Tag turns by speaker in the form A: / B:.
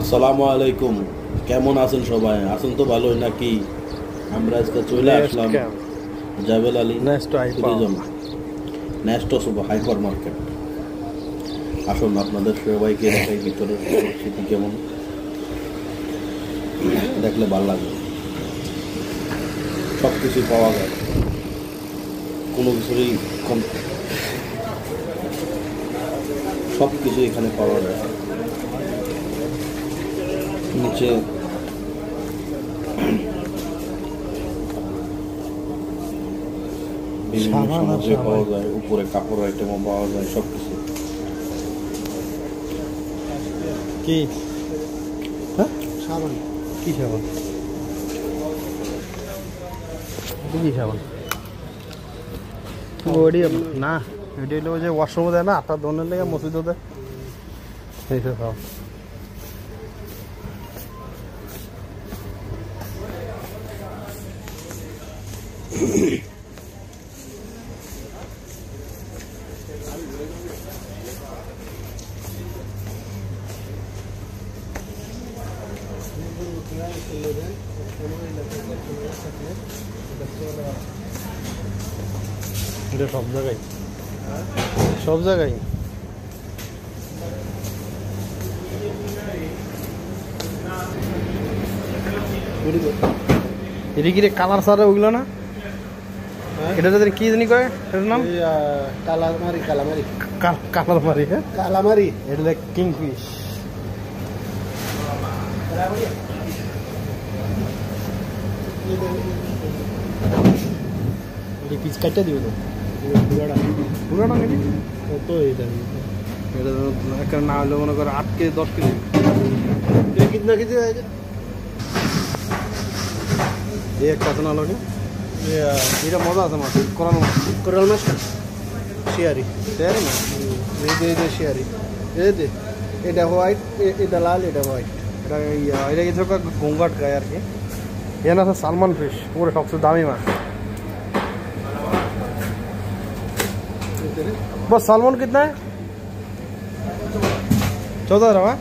A: আসসালামু আলাইকুম, কেমন আছেন সবাই? আছেন তো ভালোই নাকি? আমরা আজকে চলে আসলাম Jebel Ali Nesto super hypermarket. আসুন আপনাদের সবাইকে দেখাই ভিতরের পরিস্থিতি কেমন, দেখলে ভালো লাগবে। সব কিছুই পাওয়া যায়, কোনো কিছুরই কম, সব কিছু এখানে পাওয়া যায়। নিচে বিভিন্ন সামগ্রী পাওয়া যায়, উপরে কাপড় আইটেমও পাওয়া যায়, সব কিছু।
B: কি হ্যাঁ সাবান? কি সাবান? কি সাবান? ওডি না, এটি হলো যে ওয়াশরুমে দেয় না, আটা ধোনের লেগে মসজিদও দেয়, এইসব খাও। এটা সব জায়গায়, সব জায়গায় এদিকে কালার সারে ওইগুলো না, এটা যদি কি জানি কয় এটার নাম? কালামারি। Calamari, calamari. হ্যাঁ কালামারি, এটা কিংফিশ। পিস কাটটা দিব তো পুরাটা, পুরাটা নাকি কত? এটা একটা না হলে মনে করো 8 কেজি 10 কেজি। কিतना কেজি আছে এই একটা আছে না লোকে? এটা মজা আছে মাছ, কোরাল মাছ। কোরাল মাছ শিয়ারি, শিয়ারি না, এই শিয়ারি। এই যে এটা হোয়াইট, এটা লাল, এটা হোয়াইট। এটা এটা কিছু ঘোঙ্গাট গায়ে আর কি। এখানে আছে সালমান ফিশ, পুরো সবচেয়ে দামি মাছ। बस सालमन कितना है? 14,000।